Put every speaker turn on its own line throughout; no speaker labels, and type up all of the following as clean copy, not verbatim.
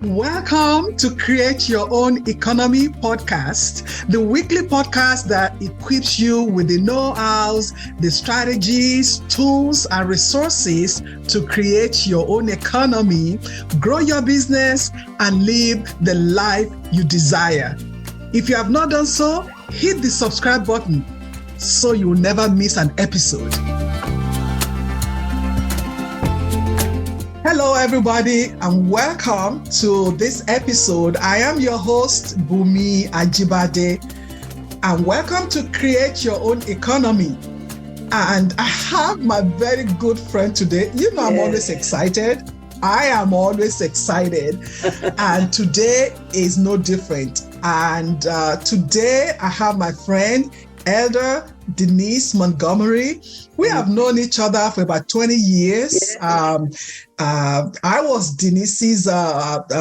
Welcome to Create Your Own Economy podcast, the weekly podcast that equips you with the know-hows, the strategies, tools, and resources to create your own economy, grow your business, and live the life you desire. If you have not done so, hit the subscribe button so you'll never miss an episode. Hello, everybody, and welcome to this episode. I am your host, Bumi Ajibade, and welcome to Create Your Own Economy. And I have my very good friend today. You know, I'm always excited. I am always excited. And today is no different. And today I have my friend, Elder Denise Montgomery. We have known each other for about 20 years. I was Denise's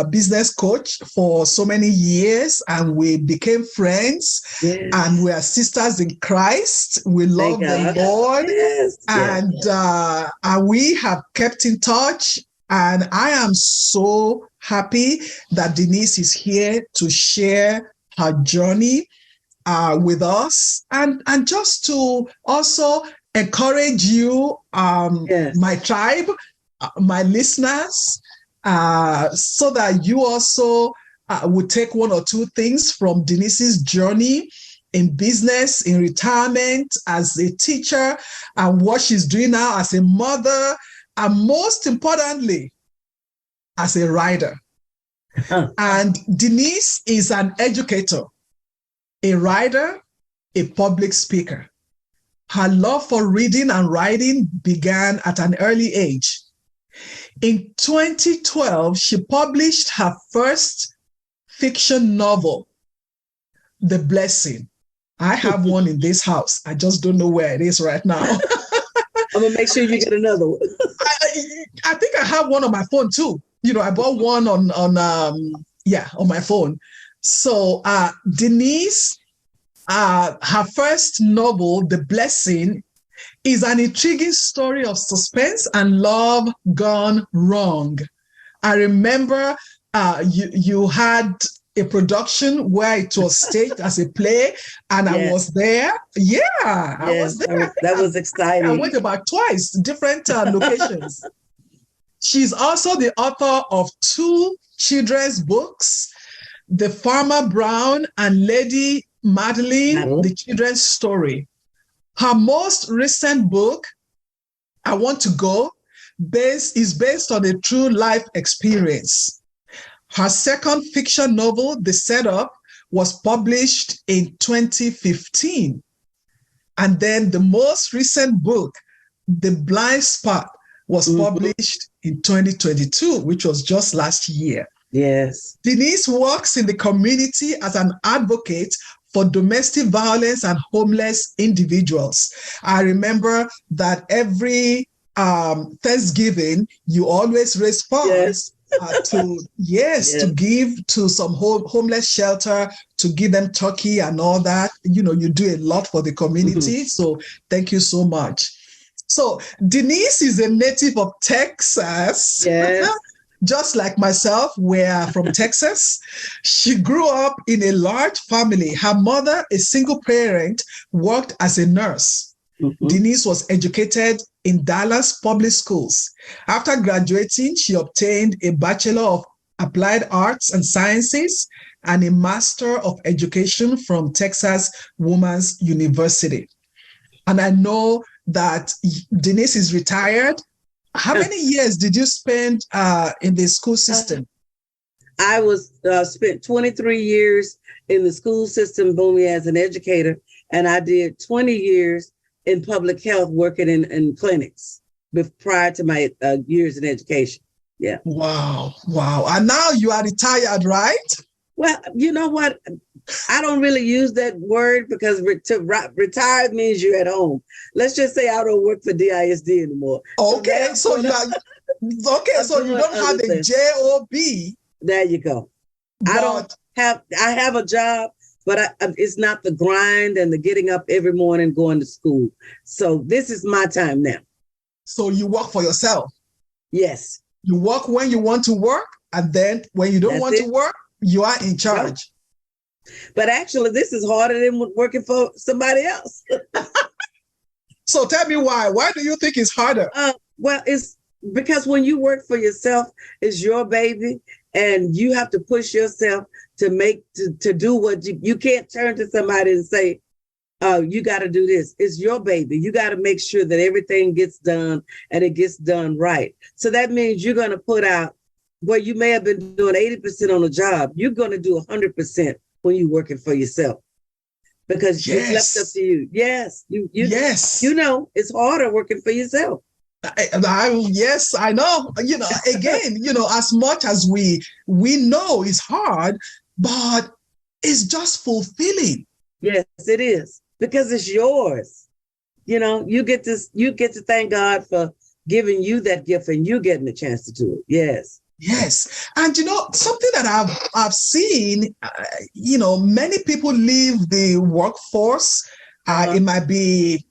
business coach for so many years, and we became friends, and we are sisters in Christ. We love the Lord, and we have kept in touch. And I am so happy that Denise is here to share her journey with us, and just to also encourage you, my tribe, my listeners, so that you also would take one or two things from Denise's journey in business, in retirement, as a teacher, and what she's doing now as a mother, and most importantly, as a writer. And Denise is an educator, a writer, a public speaker. Her love for reading and writing began at an early age. In 2012, she published her first fiction novel, The Blessing. I have one in this house. I just don't know where it is right now.
I'm going to make sure you get another one.
I think I have one on my phone too. You know, I bought one on my phone. So Denise, her first novel, The Blessing, is an intriguing story of suspense and love gone wrong. I remember you had a production where it was staged as a play, and I was there. I was there.
That was exciting.
I went about twice, different locations. She's also the author of 2 children's books, The Farmer Brown and Lady Madeline, The Children's Story. Her most recent book, I Want to Go, is based on a true life experience. Her second fiction novel, The Setup, was published in 2015. And then the most recent book, The Blind Spot, was published in 2022, which was just last year.
Yes.
Denise works in the community as an advocate for domestic violence and homeless individuals. I remember that every Thanksgiving, you always raise funds to give to some homeless shelter, to give them turkey and all that. You know, you do a lot for the community. So thank you so much. So Denise is a native of Texas.
Yes.
Just like myself, we're from Texas. She grew up in a large family. Her mother, a single parent, worked as a nurse. Denise was educated in Dallas public schools. After graduating, she obtained a Bachelor of Applied Arts and Sciences and a Master of Education from Texas Women's University. And I know that Denise is retired. How many years did you spend in the school system?
I spent 23 years in the school system, Bumi, as an educator, and I did 20 years in public health working in clinics prior to my years in education. Yeah.
Wow. And now you are retired, right?
Well, you know what? I don't really use that word because retired means you're at home. Let's just say I don't work for DISD anymore.
Okay, so you don't have a job.
There you go. I have a job, but it's not the grind and the getting up every morning going to school. So this is my time now.
So you work for yourself?
Yes.
You work when you want to work And then when you don't
That's
want
it.
to work, you are in charge.
But actually, this is harder than working for somebody else.
So tell me why. Why do you think it's harder?
Well, it's because when you work for yourself, it's your baby, and you have to push yourself to do what you can't turn to somebody and say, you got to do this. It's your baby. You got to make sure that everything gets done and it gets done right. So that means you're going to put out where you may have been doing 80% on a job. You're going to do 100% when you're working for yourself, because it's left up to you. Yes.
Yes.
You know, it's harder working for yourself.
Yes, I know. Again, as much as we know it's hard, but it's just fulfilling.
Yes, it is, because it's yours. You get to thank God for giving you that gift, and you getting the chance to do it. Yes.
Yes. And something that I've seen, many people leave the workforce. It might be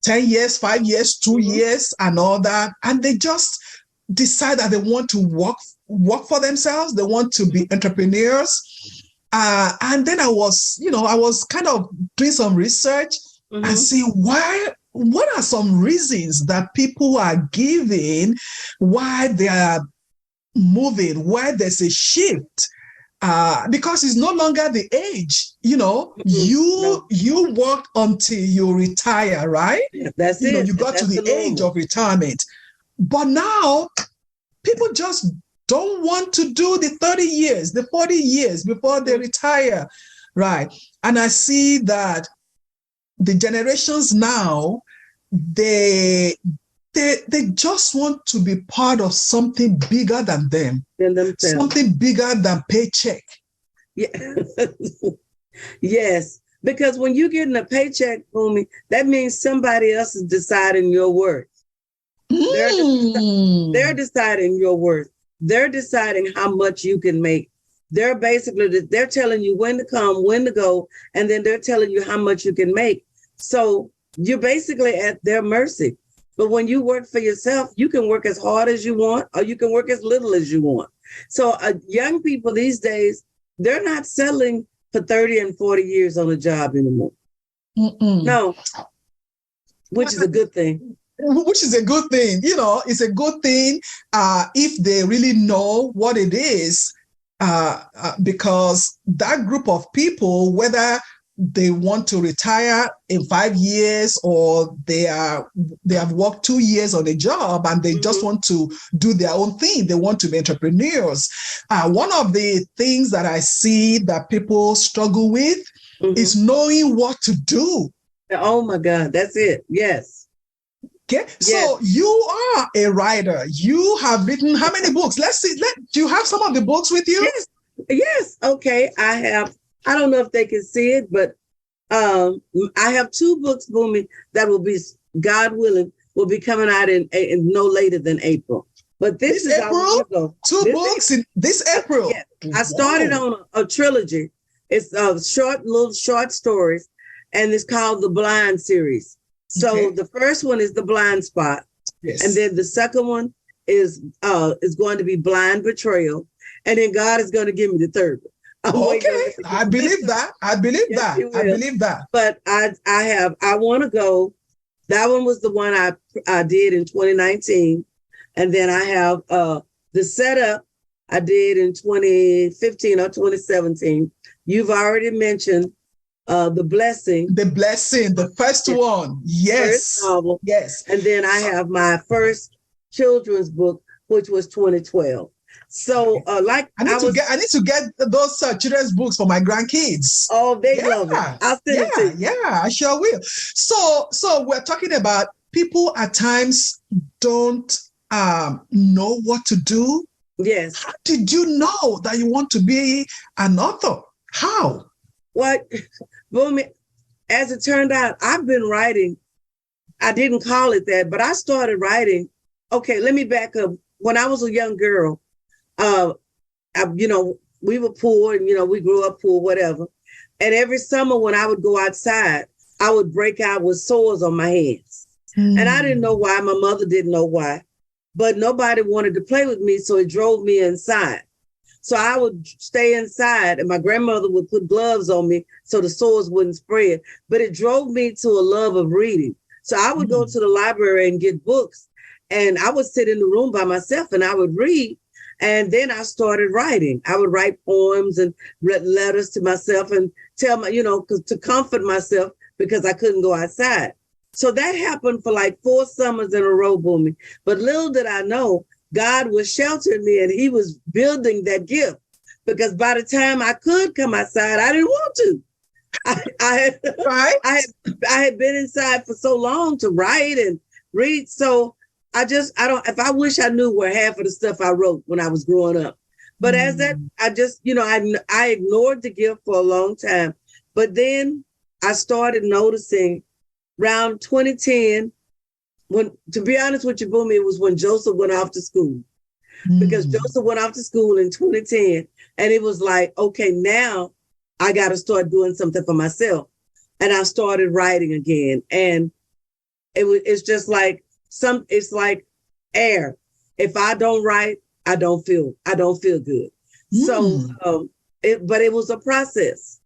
10 years, 5 years, 2 years, and all that. And they just decide that they want to work for themselves. They want to be entrepreneurs. And then I was kind of doing some research and see what are some reasons that people are giving why they are moving, why there's a shift. Because it's no longer the age, you work until you retire, right?
Yeah, that's it.
You got
That's
to the age of retirement. But now people just don't want to do the 30 years, the 40 years before they retire, right? And I see that the generations now, they just want to be part of something bigger than them, something bigger than paycheck.
Yeah. Yes, because when you're getting a paycheck, Boomy, that means somebody else is deciding your worth. They're deciding your worth. They're deciding how much you can make. They're telling you when to come, when to go, and then they're telling you how much you can make. So you're basically at their mercy. But when you work for yourself, you can work as hard as you want, or you can work as little as you want. So young people these days, they're not settling for 30 and 40 years on a job anymore. No, which is a good thing.
Which is a good thing. It's a good thing if they really know what it is, because that group of people, whether they want to retire in 5 years or they have worked 2 years on a job and they just want to do their own thing. They want to be entrepreneurs. One of the things that I see that people struggle with is knowing what to do.
Oh my God, that's it. Yes.
Okay, so you are a writer. You have written how many books? Let's see. Do you have some of the books with you?
Yes. Okay, I have. I don't know if they can see it, but I have 2 books, Boomy, that will be, God willing, will be coming out in no later than April. But this is
April. 2 books in this April.
Yeah. I started on a trilogy. It's little short stories, and it's called the Blind series. So the first one is The Blind Spot, and then the second one is going to be Blind Betrayal, and then God is going to give me the third one.
I believe that. I believe that.
But I want to go. That one was the one I did in 2019. And then I have the setup I did in 2015 or 2017. You've already mentioned The Blessing.
The Blessing, the first one. Yes.
First novel.
Yes.
And then I have my first children's book, which was 2012. So, I
need to get those children's books for my grandkids.
Oh, they love it. I'll send it to you.
Yeah, I sure will. So we're talking about people at times don't know what to do.
Yes.
How did you know that you want to be an author? How?
What, Boom? As it turned out, I've been writing. I didn't call it that, but I started writing. Okay, let me back up. When I was a young girl, we were poor and, we grew up poor, whatever. And every summer when I would go outside, I would break out with sores on my hands. And I didn't know why. My mother didn't know why, but nobody wanted to play with me. So it drove me inside. So I would stay inside, and my grandmother would put gloves on me so the sores wouldn't spread. But it drove me to a love of reading. So I would go to the library and get books, and I would sit in the room by myself and I would read. And then I started writing. I would write poems and read letters to myself and tell my, to comfort myself because I couldn't go outside. So that happened for like 4 summers in a row, Boomy. But little did I know, God was sheltering me and he was building that gift, because by the time I could come outside, I didn't want to. I had been inside for so long to write and read. So if I wish I knew where half of the stuff I wrote when I was growing up. But as that, I ignored the gift for a long time. But then I started noticing around 2010, to be honest with you, Boomy, it was when Joseph went off to school. Because Joseph went off to school in 2010, and it was like, okay, now I got to start doing something for myself. And I started writing again. And it's just like it's like air. If I don't write, I don't feel good. So, but it was a process.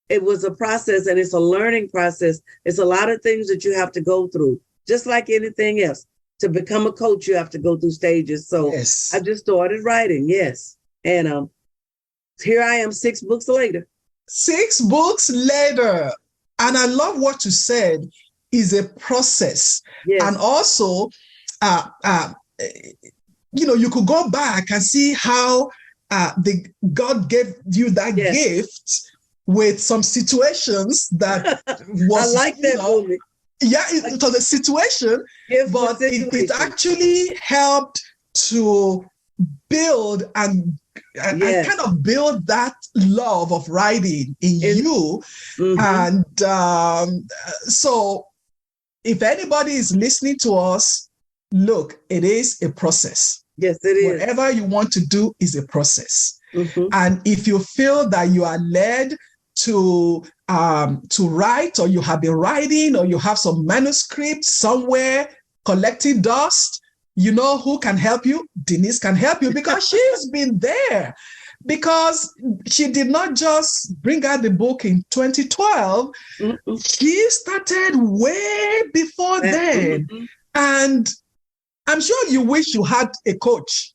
It was a process, and it's a learning process. It's a lot of things that you have to go through, just like anything else. To become a coach, you have to go through stages. So yes. I just started writing, yes. And here I am 6 books later.
6 books later. And I love what you said, is a process. Yes. And also, you could go back and see how God gave you that gift with some situations that was,
I like that movie.
Yeah, it was a situation, but it actually helped to build and kind of build that love of writing in you. And so if anybody is listening to us, look, it is a process.
Yes, it is.
Whatever you want to do is a process. And if you feel that you are led to write, or you have been writing, or you have some manuscript somewhere collecting dust, you know who can help you? Denise can help you, because she's been there. Because she did not just bring out the book in 2012. She started way before then. And I'm sure you wish you had a coach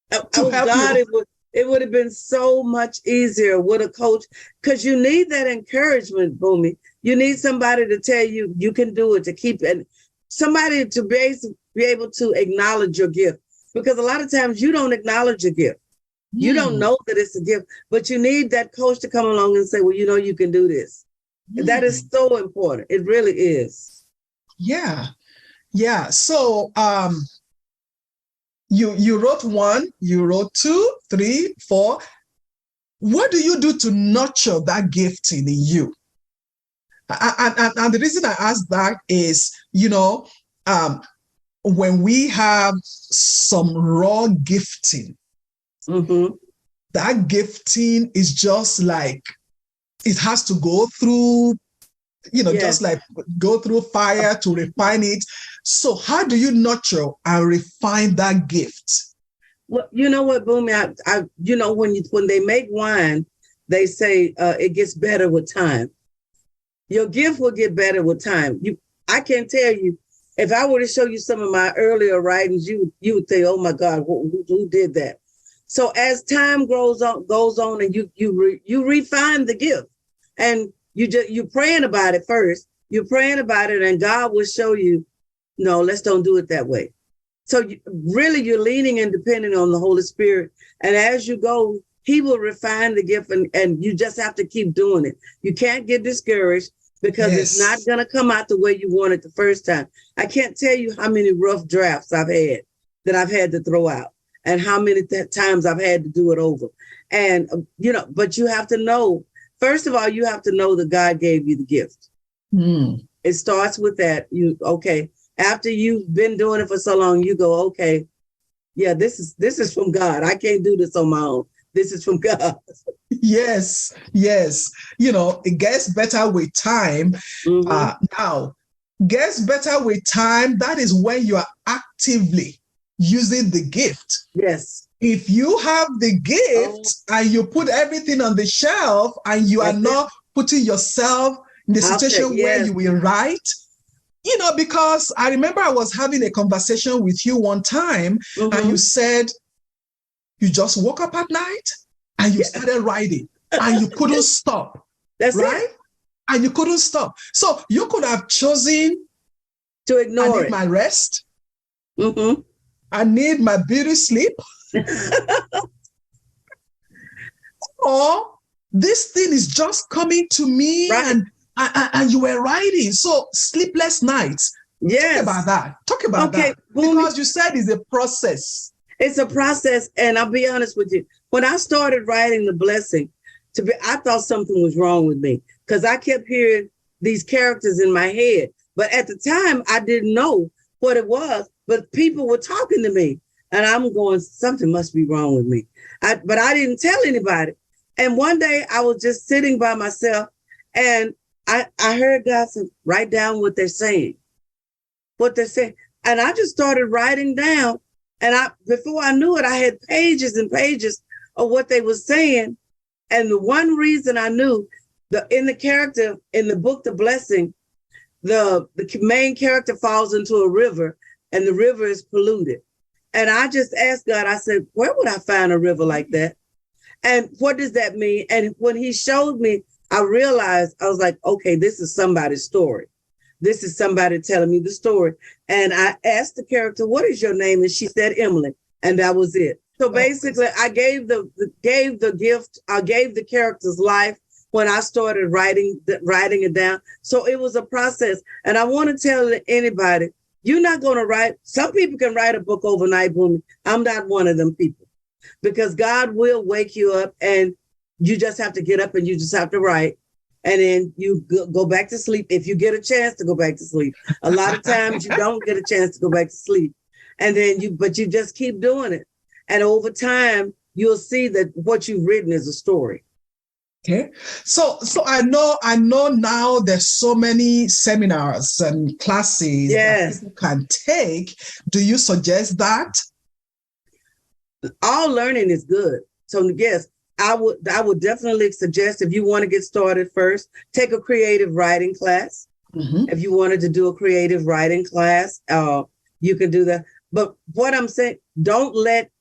to help you.
It would have been so much easier with a coach, because you need that encouragement, Boomy. You need somebody to tell you you can do it, to keep it, somebody to be able to acknowledge your gift. Because a lot of times you don't acknowledge your gift. You don't know that it's a gift, but you need that coach to come along and say, well, you can do this. And that is so important. It really is.
Yeah. Yeah. So, you wrote 1, you wrote 2, 3, 4. What do you do to nurture that gifting in you? And the reason I ask that is, when we have some raw gifting, that gifting is just like, it has to go through, just like go through fire to refine it. So how do you nurture and refine that gift?
Well, you know what, Boomy, when they make wine, they say it gets better with time. Your gift will get better with time. I can tell you, if I were to show you some of my earlier writings, you would think, oh my God, who did that? So as time goes on, and you refine the gift, and you're praying about it first. You're praying about it, and God will show you, no, let's don't do it that way. So you're leaning and depending on the Holy Spirit. And as you go, he will refine the gift, and you just have to keep doing it. You can't get discouraged, because it's not going to come out the way you want it the first time. I can't tell you how many rough drafts I've had that I've had to throw out, and how many times I've had to do it over. And, but you have to know, first of all, you have to know that God gave you the gift. It starts with that. After you've been doing it for so long, you go, okay, yeah, this is from God. I can't do this on my own. This is from God.
Yes. It gets better with time. Now, gets better with time. That is when you are actively using the gift.
Yes.
If you have the gift and you put everything on the shelf and you are not putting yourself in the situation where you will write, because I remember I was having a conversation with you one time and you said you just woke up at night and you started writing and you couldn't stop.
That's
right?
it.
And you couldn't stop. So you could have chosen
to ignore it.
My rest. I need my beauty sleep. Or this thing is just coming to me and you were writing. So sleepless nights.
Yes.
Talk about that. Talk about that. Because you said it's a process.
It's a process. And I'll be honest with you. When I started writing The Blessing, I thought something was wrong with me because I kept hearing these characters in my head. But at the time, I didn't know what it was. But people were talking to me. And I'm going, something must be wrong with me. But I didn't tell anybody. And one day I was just sitting by myself and I heard God say, write down what they're saying. And I just started writing down. And before I knew it, I had pages and pages of what they were saying. And the one reason I knew in the book, The Blessing, the main character falls into a river and the river is polluted. And I just asked God, I said, where would I find a river like that? And what does that mean? And when he showed me, I realized, I was like, okay, this is somebody's story. This is somebody telling me the story. And I asked the character, what is your name? And she said, Emily. And that was it. So basically, I gave the gift, I gave the character's life when I started writing it down. So it was a process. And I want to tell anybody, you're not going to write. Some people can write a book overnight, Boomy. I'm not one of them people because God will wake you up and you just have to get up and you just have to write. And then you go back to sleep if you get a chance to go back to sleep. A lot of times you don't get a chance to go back to sleep. And then you just keep doing it. And over time, you'll see that what you've written is a story.
Okay. So I know now there's so many seminars and classes that people can take. Do you suggest that?
All learning is good. So yes, I would definitely suggest if you want to get started first, take a creative writing class. If you wanted to do a creative writing class, you can do that. But what I'm saying, don't let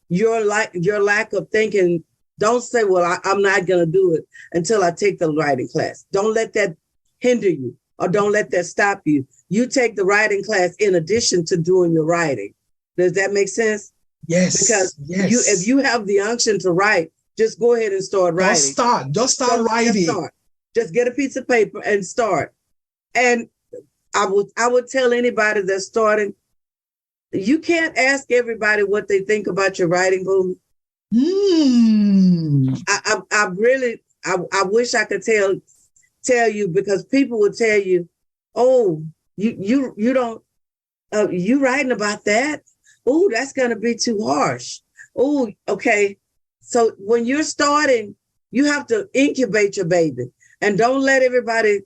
your lack of thinking, don't say, well, I'm not going to do it until I take the writing class. Don't let that hinder you or don't let that stop you. You take the writing class in addition to doing your writing. Does that make sense?
Yes.
Because if you have the unction to write, just go ahead and start writing.
Just start writing.
Just get a piece of paper and start. And I would tell anybody that's starting, you can't ask everybody what they think about your writing, Boom. I wish I could tell you because people would tell you, oh, you don't you writing about that? Oh, that's gonna be too harsh. Oh, okay. So when you're starting, you have to incubate your baby and don't let everybody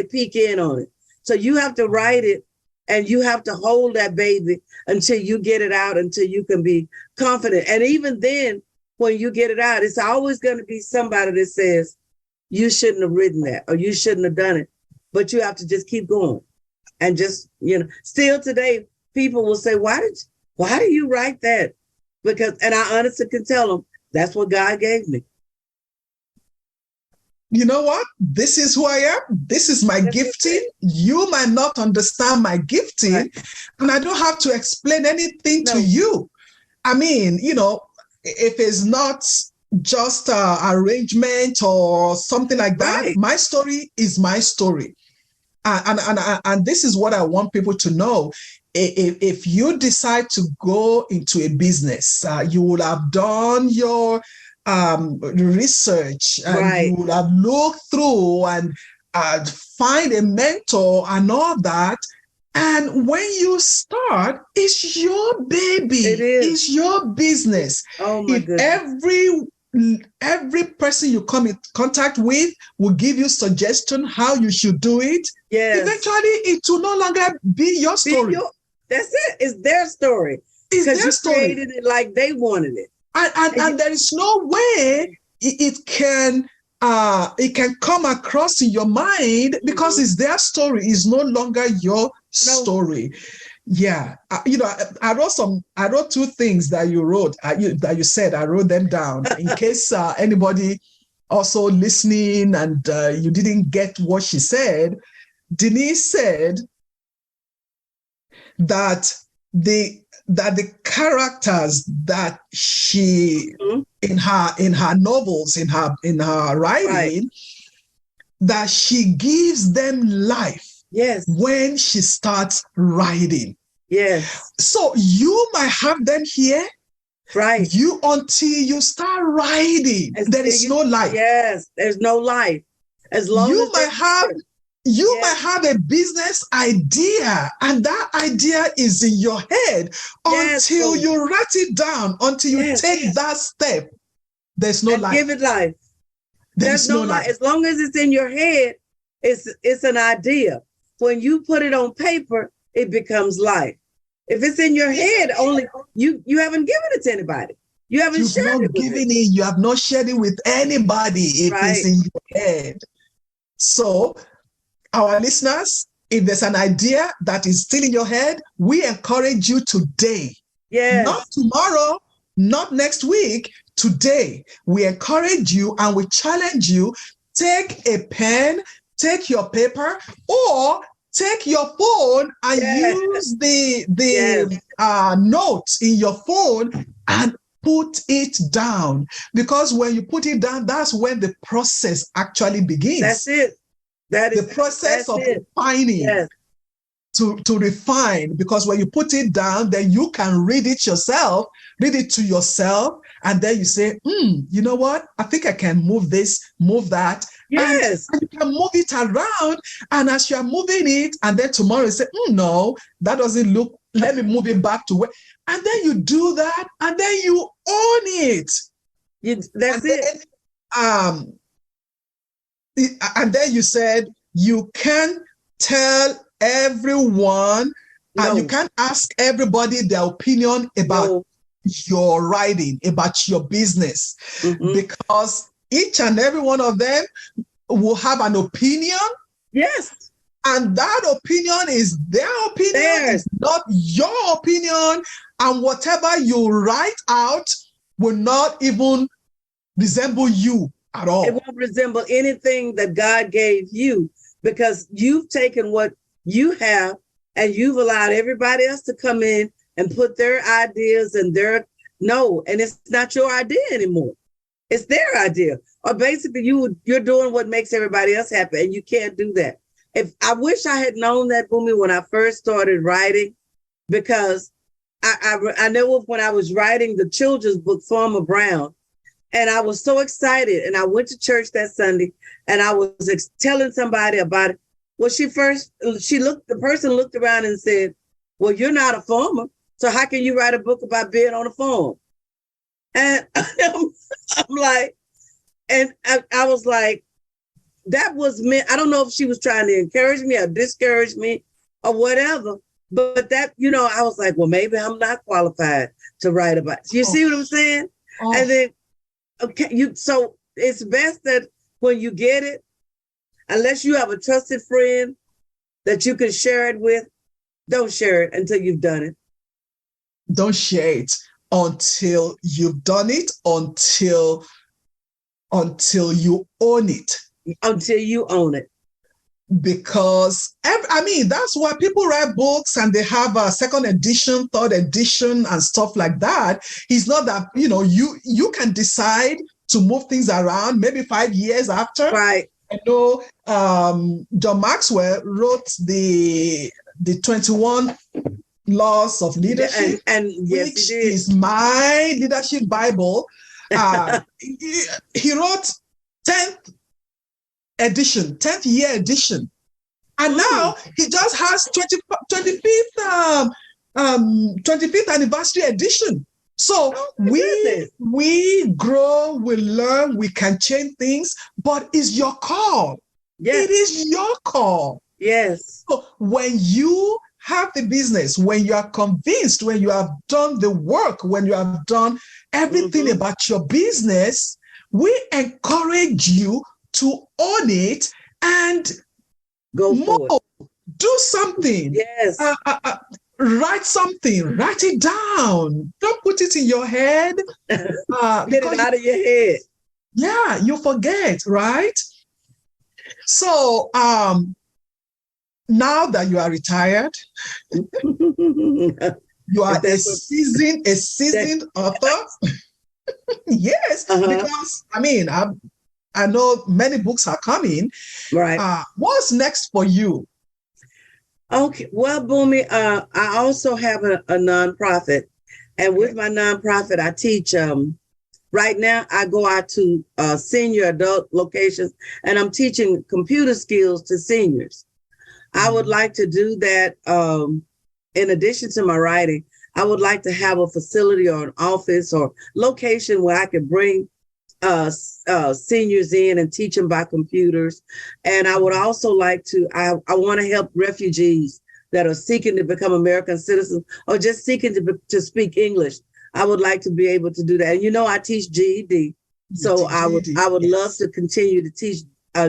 peek in on it. So you have to write it and you have to hold that baby until you get it out, until you can be confident. And even then, when you get it out, it's always going to be somebody that says, you shouldn't have written that or you shouldn't have done it. But you have to just keep going. And just, still today, people will say, why do you write that? And I honestly can tell them, that's what God gave me.
You know what? This is who I am. This is my gifting. You might not understand my gifting, and I don't have to explain anything to you. I mean, if it's not just arrangement or something like that, my story is my story. And this is what I want people to know. If you decide to go into a business, you will have done your research and you would have looked through and find a mentor and all that. And when you start, it's your baby. It is. It's your business.
Oh my
goodness. Every person you come in contact with will give you suggestion how you should do it.
Yes.
Eventually, it will no longer be your story.
That's it. It's their story.
It's
Because
their
you
story.
created it like they wanted it.
And there is no way it can come across in your mind because it's their story. It's no longer your story. Yeah, I wrote two things that you wrote, that you said. I wrote them down in case anybody also listening and you didn't get what she said. Denise said that the characters that she in her novels, in her writing, that she gives them life.
Yes.
When she starts writing.
Yes.
So you might have them here.
Right.
Until you start writing, there is no life.
Yes, there's no life. As long
you
as
might have a business idea, and that idea is in your head until you write it down, until you take that step. There's no life.
Give it life.
There's no life.
As long as it's in your head, it's an idea. When you put it on paper, it becomes life. If it's in your head, only you haven't given it to anybody. You haven't shared it with it.
You have not shared it with anybody. It is in your head. So, our listeners, if there's an idea that is still in your head, we encourage you today.
Yes.
Not tomorrow, not next week, today. We encourage you and we challenge you. Take a pen, take your paper, or take your phone and use the notes in your phone and put it down. Because when you put it down, that's when the process actually begins.
That's it. That is
the process of refining. Yes. To refine, because when you put it down, then you can read it yourself, read it to yourself, and then you say, you know what? I think I can move this, move that.
Yes.
And you can move it around. And as you're moving it, and then tomorrow you say, no, that doesn't look, let me move it back to where. And then you do that, and then you own it.
That's it.
And then you said, you can tell everyone, and you can't ask everybody their opinion about your writing, about your business, because each and every one of them will have an opinion.
Yes.
And that opinion is their opinion, it's not your opinion. And whatever you write out will not even resemble you at all.
It won't resemble anything that God gave you, because you've taken what you have and you've allowed everybody else to come in and put their ideas and and it's not your idea anymore. It's their idea. Or basically you're doing what makes everybody else happy, and you can't do that. If I wish I had known that, Boomy, when I first started writing, because I know when I was writing the children's book, Farmer Brown, and I was so excited, and I went to church that Sunday, and I was telling somebody about it. Well, the person looked around and said, well, you're not a farmer, so how can you write a book about being on a farm? And I'm like, and I was like, that was meant, I don't know if she was trying to encourage me or discourage me or whatever, but that, I was like, well, maybe I'm not qualified to write about it. You see what I'm saying? And then, so it's best that when you get it, unless you have a trusted friend that you can share it with, don't share it until you've done it.
Don't share it until you've done it, until you own it.
Until you own it.
Because, that's why people write books and they have a second edition, third edition, and stuff like that. It's not that, you can decide to move things around maybe 5 years after.
Right.
I know John Maxwell wrote the 21 Laws of Leadership, which is my leadership Bible. He wrote 10th year edition. And now he just has 25th anniversary edition. So we grow, we learn, we can change things, but it's your call. Yes. It is your call.
Yes.
So when you have the business, when you are convinced, when you have done the work, when you have done everything about your business, we encourage you to own it and
go for it.
Do something.
Yes.
Write something. Write it down. Don't put it in your head.
Get it out of your head.
Yeah, you forget, right? So now that you are retired, you are a seasoned author. Yes, because I know many books are coming.
Right.
What's next for you?
Okay. Well, Boomy, I also have a nonprofit, and with my nonprofit, I teach. Right now, I go out to senior adult locations, and I'm teaching computer skills to seniors. I would like to do that. In addition to my writing, I would like to have a facility or an office or location where I could bring seniors in and teach them about computers. And I would also like to, I want to help refugees that are seeking to become American citizens or just seeking to speak English. I would like to be able to do that. And I teach GED. So I would love to continue to teach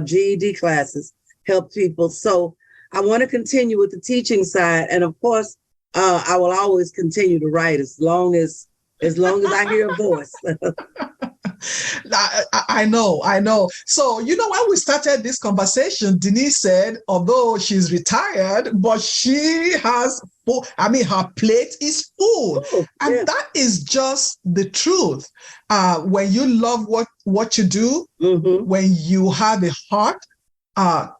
GED classes, help people. So I want to continue with the teaching side. And of course, I will always continue to write as long as I hear a voice.
I know. So, when we started this conversation, Denise said, although she's retired, but she has her plate is full. And that is just the truth. When you love what you do, when you have a heart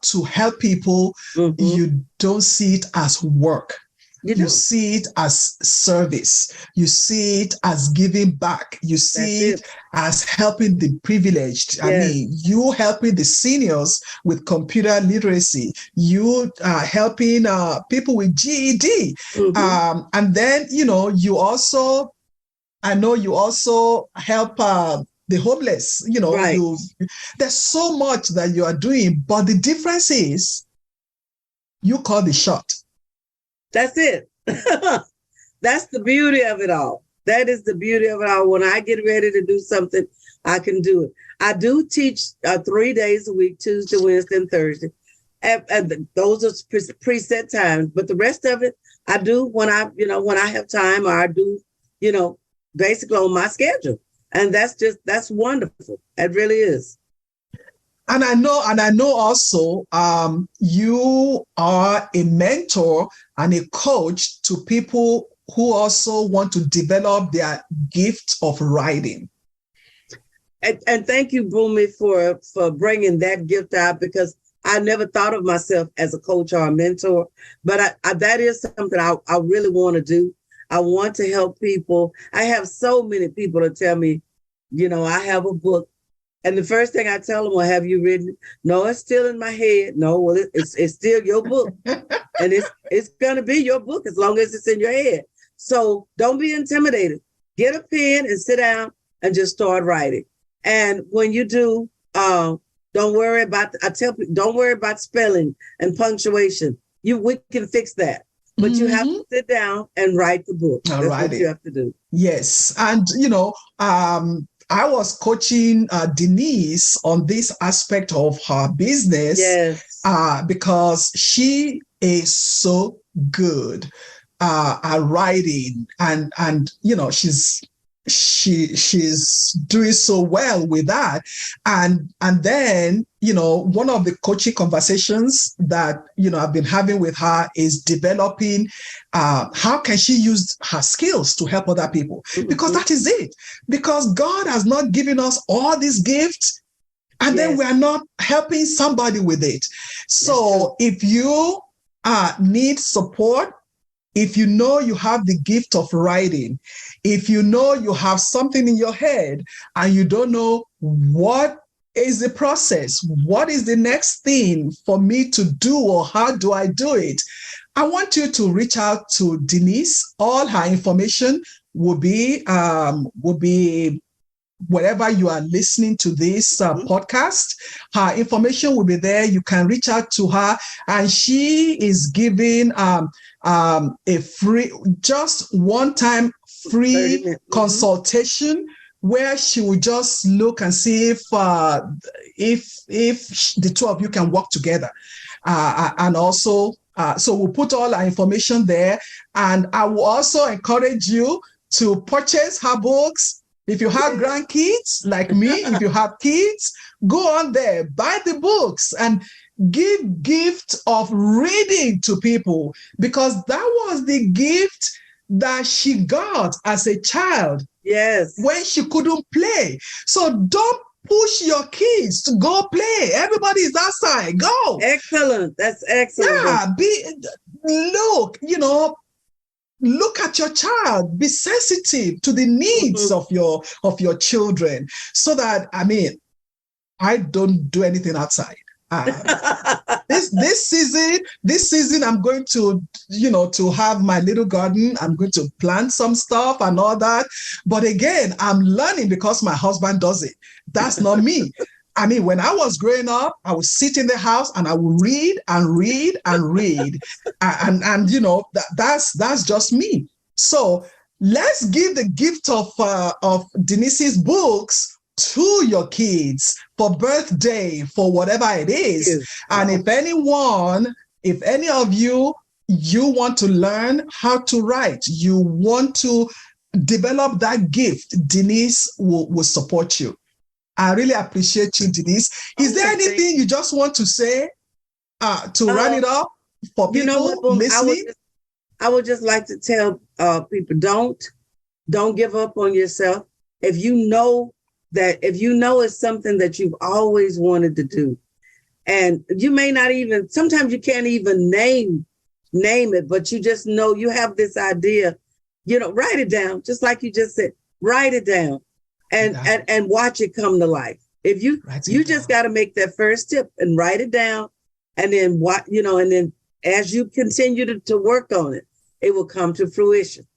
to help people, you don't see it as work. You see it as service. You see it as giving back. You see it as helping the privileged.
Yes.
You helping the seniors with computer literacy. You helping people with GED. And then, you also help the homeless.
Right.
There's so much that you are doing, but the difference is you call the shot.
That's it. That's the beauty of it all. That is the beauty of it all. When I get ready to do something, I can do it. I do teach 3 days a week, Tuesday, Wednesday, and Thursday. And those are preset times. But the rest of it, I do when I have time, or I do, basically on my schedule. And that's wonderful. It really is.
And I know also you are a mentor and a coach to people who also want to develop their gift of writing.
And thank you, Boomy, for bringing that gift out, because I never thought of myself as a coach or a mentor, but that is something I really want to do. I want to help people. I have so many people that tell me, I have a book. And the first thing I tell them, well, have you written? No, it's still in my head. No, well, it's still your book. And it's going to be your book as long as it's in your head. So don't be intimidated. Get a pen and sit down and just start writing. And when you do, don't worry about spelling and punctuation. We can fix that. But you have to sit down and write the book. That's what you have to do.
Yes. And, I was coaching Denise on this aspect of her business.
Yes.
Because she is so good at writing, and she's doing so well with that. And then, one of the coaching conversations that, I've been having with her is developing how can she use her skills to help other people? Because that is it. Because God has not given us all these gifts, and then we're not helping somebody with it. So if you need support, if you know you have the gift of writing, if you know you have something in your head and you don't know what is the process, what is the next thing for me to do, or how do I do it, I want you to reach out to Denise. All her information will be wherever you are listening to this podcast. Her information will be there. You can reach out to her, and she is giving a free, just one-time free consultation where she will just look and see if the two of you can work together, and also. So we'll put all our information there, and I will also encourage you to purchase her books. If you have grandkids like me, if you have kids, go on there, buy the books, and give gift of reading to people, because that was the gift that she got as a child.
Yes.
When she couldn't play. So don't push your kids to go play. Everybody is outside. Go.
Excellent. That's excellent.
Yeah. Look at your child. Be sensitive to the needs of your children. So that, I don't do anything outside. This season, I'm going to, to have my little garden. I'm going to plant some stuff and all that. But again, I'm learning because my husband does it. That's not me. When I was growing up, I would sit in the house and I would read and read and read. That's just me. So let's give the gift of Denise's books to your kids for birthday, for whatever it is. Yes. And if any of you want to learn how to write, you want to develop that gift, Denise will support you. I really appreciate you, Denise. Is there anything you just want to say to run it up for people listening?
I would just like to tell people, don't give up on yourself. If you know it's something that you've always wanted to do, and you may not even, sometimes you can't even name it, but you just know you have this idea, write it down, just like you just said, write it down and watch it come to life. If you just got to make that first step and write it down, and then and then as you continue to work on it, it will come to fruition.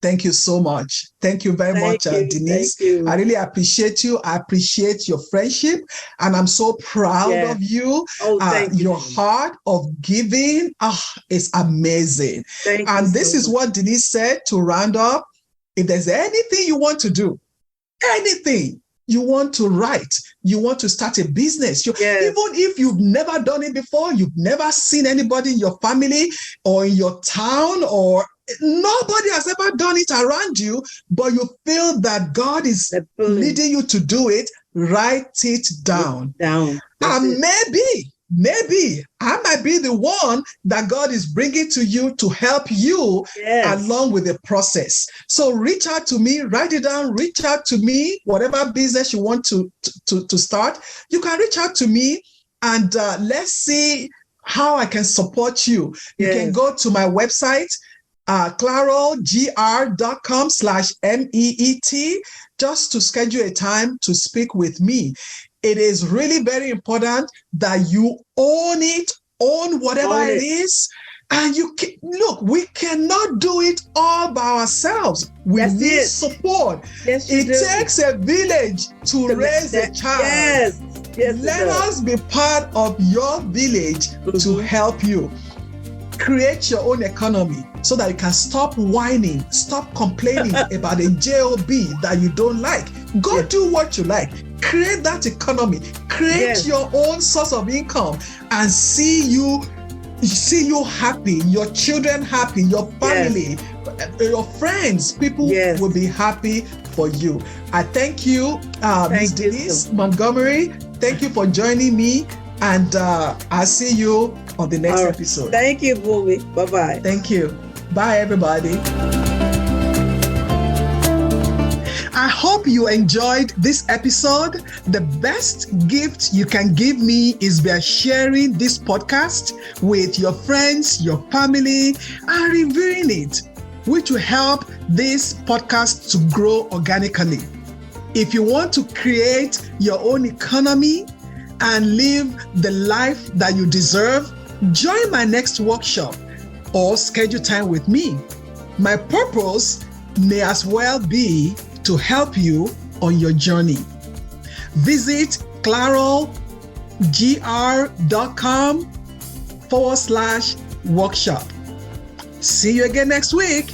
Thank you so much. Thank you very much, Denise. I really appreciate you. I appreciate your friendship, and I'm so proud of you.
Thank you.
Your heart of giving is amazing. And this is what Denise said to round up. If there's anything you want to do, anything you want to write, you want to start a business, even if you've never done it before, you've never seen anybody in your family or in your town, or nobody has ever done it around you, but you feel that God is leading you to do it, write it down. And maybe I might be the one that God is bringing to you to help you along with the process. So reach out to me, write it down, reach out to me, whatever business you want to start, you can reach out to me, and let's see how I can support you. You can go to my website, clarogr.com/MEET, just to schedule a time to speak with me. It is really very important that you own whatever it is. And we cannot do it all by ourselves. We need support. It takes a village to raise a child. Let us be part of your village to help you. Create your own economy so that you can stop whining, stop complaining about a job that you don't like. Go do what you like. Create that economy. Create your own source of income, and see you happy, your children happy, your family, your friends, people will be happy for you. I thank you, Ms. Denise Montgomery. Thank you for joining me, and I'll see you on the next episode.
Thank you, Bumi. Bye-bye.
Thank you. Bye, everybody. I hope you enjoyed this episode. The best gift you can give me is by sharing this podcast with your friends, your family, and reviewing it, which will help this podcast to grow organically. If you want to create your own economy and live the life that you deserve, join my next workshop or schedule time with me. My purpose may as well be to help you on your journey. Visit claralgr.com/workshop. See you again next week.